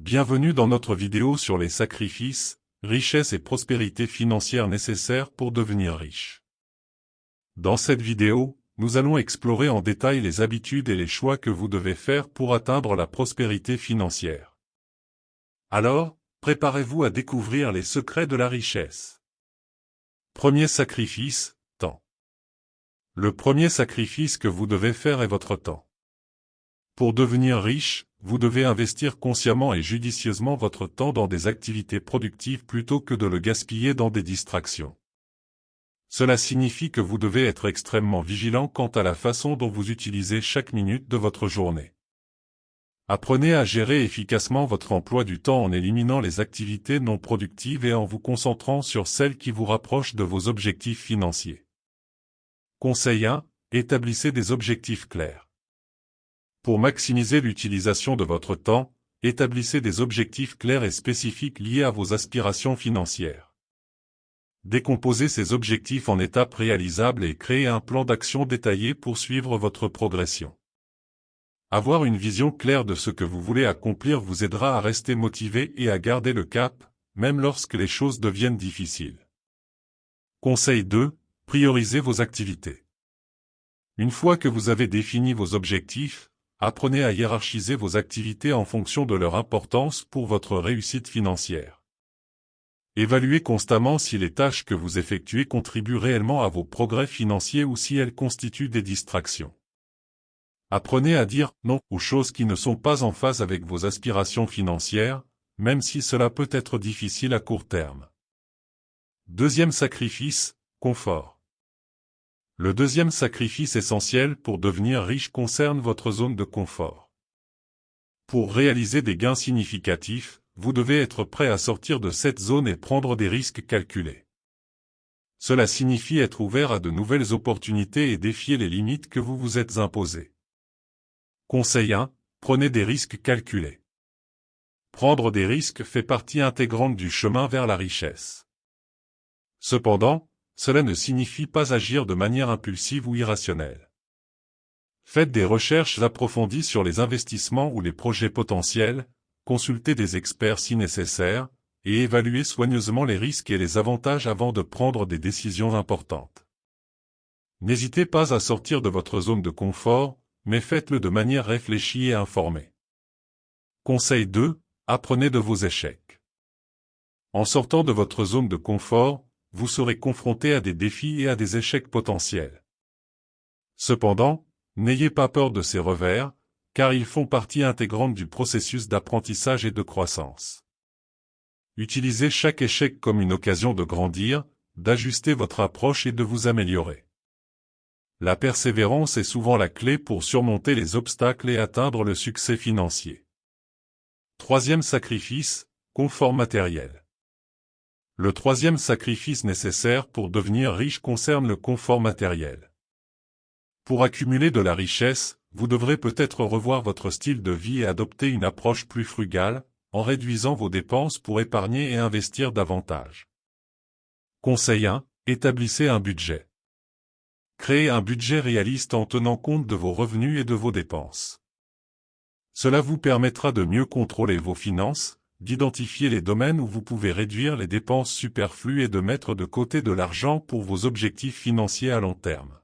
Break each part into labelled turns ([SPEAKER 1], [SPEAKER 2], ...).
[SPEAKER 1] Bienvenue dans notre vidéo sur les sacrifices, richesse et prospérité financière nécessaires pour devenir riche. Dans cette vidéo, nous allons explorer en détail les habitudes et les choix que vous devez faire pour atteindre la prospérité financière. Alors, préparez-vous à découvrir les secrets de la richesse. Premier sacrifice, temps. Le premier sacrifice que vous devez faire est votre temps. Pour devenir riche, vous devez investir consciemment et judicieusement votre temps dans des activités productives plutôt que de le gaspiller dans des distractions. Cela signifie que vous devez être extrêmement vigilant quant à la façon dont vous utilisez chaque minute de votre journée. Apprenez à gérer efficacement votre emploi du temps en éliminant les activités non productives et en vous concentrant sur celles qui vous rapprochent de vos objectifs financiers. Conseil 1. Établissez des objectifs clairs. Pour maximiser l'utilisation de votre temps, établissez des objectifs clairs et spécifiques liés à vos aspirations financières. Décomposez ces objectifs en étapes réalisables et créez un plan d'action détaillé pour suivre votre progression. Avoir une vision claire de ce que vous voulez accomplir vous aidera à rester motivé et à garder le cap, même lorsque les choses deviennent difficiles. Conseil 2. Priorisez vos activités. Une fois que vous avez défini vos objectifs, apprenez à hiérarchiser vos activités en fonction de leur importance pour votre réussite financière. Évaluez constamment si les tâches que vous effectuez contribuent réellement à vos progrès financiers ou si elles constituent des distractions. Apprenez à dire non aux choses qui ne sont pas en phase avec vos aspirations financières, même si cela peut être difficile à court terme. Deuxième sacrifice, confort. Le deuxième sacrifice essentiel pour devenir riche concerne votre zone de confort. Pour réaliser des gains significatifs, vous devez être prêt à sortir de cette zone et prendre des risques calculés. Cela signifie être ouvert à de nouvelles opportunités et défier les limites que vous vous êtes imposées. Conseil 1. Prenez des risques calculés. Prendre des risques fait partie intégrante du chemin vers la richesse. Cependant, cela ne signifie pas agir de manière impulsive ou irrationnelle. Faites des recherches approfondies sur les investissements ou les projets potentiels, consultez des experts si nécessaire, et évaluez soigneusement les risques et les avantages avant de prendre des décisions importantes. N'hésitez pas à sortir de votre zone de confort, mais faites-le de manière réfléchie et informée. Conseil 2. Apprenez de vos échecs. En sortant de votre zone de confort, vous serez confronté à des défis et à des échecs potentiels. Cependant, n'ayez pas peur de ces revers, car ils font partie intégrante du processus d'apprentissage et de croissance. Utilisez chaque échec comme une occasion de grandir, d'ajuster votre approche et de vous améliorer. La persévérance est souvent la clé pour surmonter les obstacles et atteindre le succès financier. Troisième sacrifice, confort matériel. Le troisième sacrifice nécessaire pour devenir riche concerne le confort matériel. Pour accumuler de la richesse, vous devrez peut-être revoir votre style de vie et adopter une approche plus frugale, en réduisant vos dépenses pour épargner et investir davantage. Conseil 1. Établissez un budget. Créez un budget réaliste en tenant compte de vos revenus et de vos dépenses. Cela vous permettra de mieux contrôler vos finances, d'identifier les domaines où vous pouvez réduire les dépenses superflues et de mettre de côté de l'argent pour vos objectifs financiers à long terme.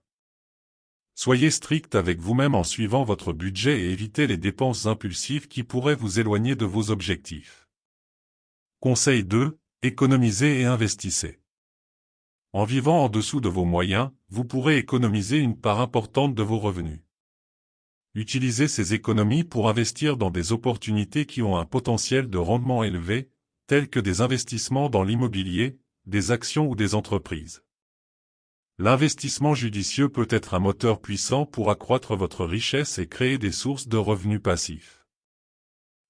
[SPEAKER 1] Soyez strict avec vous-même en suivant votre budget et évitez les dépenses impulsives qui pourraient vous éloigner de vos objectifs. Conseil 2. Économisez et investissez. En vivant en dessous de vos moyens, vous pourrez économiser une part importante de vos revenus. Utilisez ces économies pour investir dans des opportunités qui ont un potentiel de rendement élevé, tels que des investissements dans l'immobilier, des actions ou des entreprises. L'investissement judicieux peut être un moteur puissant pour accroître votre richesse et créer des sources de revenus passifs.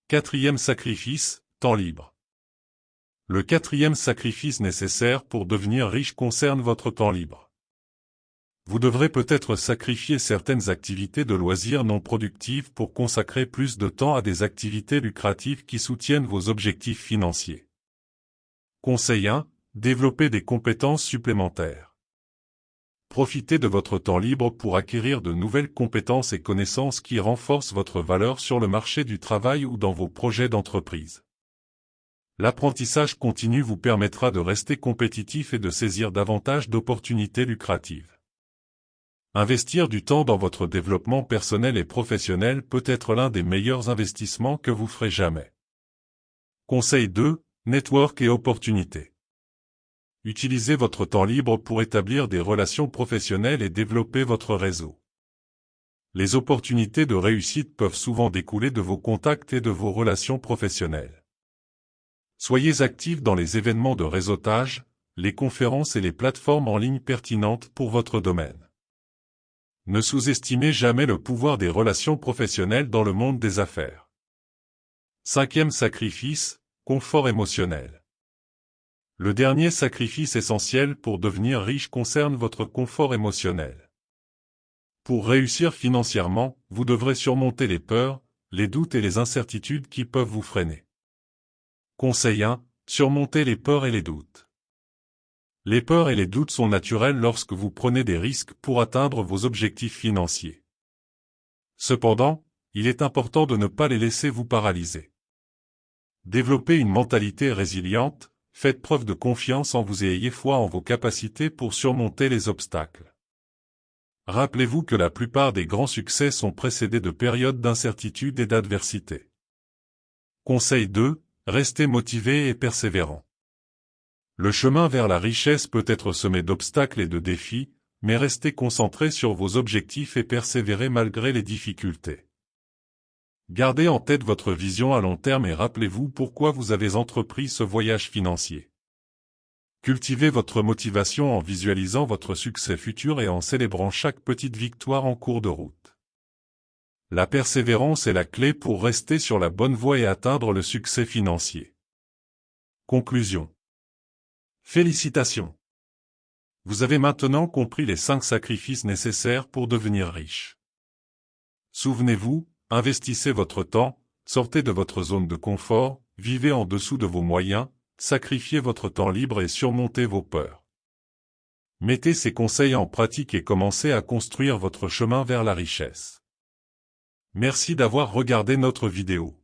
[SPEAKER 1] Quatrième sacrifice, temps libre. Le quatrième sacrifice nécessaire pour devenir riche concerne votre temps libre. Vous devrez peut-être sacrifier certaines activités de loisirs non productives pour consacrer plus de temps à des activités lucratives qui soutiennent vos objectifs financiers. Conseil 1. Développez des compétences supplémentaires. Profitez de votre temps libre pour acquérir de nouvelles compétences et connaissances qui renforcent votre valeur sur le marché du travail ou dans vos projets d'entreprise. L'apprentissage continu vous permettra de rester compétitif et de saisir davantage d'opportunités lucratives. Investir du temps dans votre développement personnel et professionnel peut être l'un des meilleurs investissements que vous ferez jamais. Conseil 2, network et opportunités. Utilisez votre temps libre pour établir des relations professionnelles et développer votre réseau. Les opportunités de réussite peuvent souvent découler de vos contacts et de vos relations professionnelles. Soyez actifs dans les événements de réseautage, les conférences et les plateformes en ligne pertinentes pour votre domaine. Ne sous-estimez jamais le pouvoir des relations professionnelles dans le monde des affaires. 5e sacrifice, confort émotionnel. Le dernier sacrifice essentiel pour devenir riche concerne votre confort émotionnel. Pour réussir financièrement, vous devrez surmonter les peurs, les doutes et les incertitudes qui peuvent vous freiner. Conseil 1. Surmonter les peurs et les doutes. Les peurs et les doutes sont naturels lorsque vous prenez des risques pour atteindre vos objectifs financiers. Cependant, il est important de ne pas les laisser vous paralyser. Développez une mentalité résiliente, faites preuve de confiance en vous et ayez foi en vos capacités pour surmonter les obstacles. Rappelez-vous que la plupart des grands succès sont précédés de périodes d'incertitude et d'adversité. Conseil 2. Restez motivé et persévérant. Le chemin vers la richesse peut être semé d'obstacles et de défis, mais restez concentré sur vos objectifs et persévérez malgré les difficultés. Gardez en tête votre vision à long terme et rappelez-vous pourquoi vous avez entrepris ce voyage financier. Cultivez votre motivation en visualisant votre succès futur et en célébrant chaque petite victoire en cours de route. La persévérance est la clé pour rester sur la bonne voie et atteindre le succès financier. Conclusion. Félicitations. Vous avez maintenant compris les 5 sacrifices nécessaires pour devenir riche. Souvenez-vous, investissez votre temps, sortez de votre zone de confort, vivez en dessous de vos moyens, sacrifiez votre temps libre et surmontez vos peurs. Mettez ces conseils en pratique et commencez à construire votre chemin vers la richesse. Merci d'avoir regardé notre vidéo.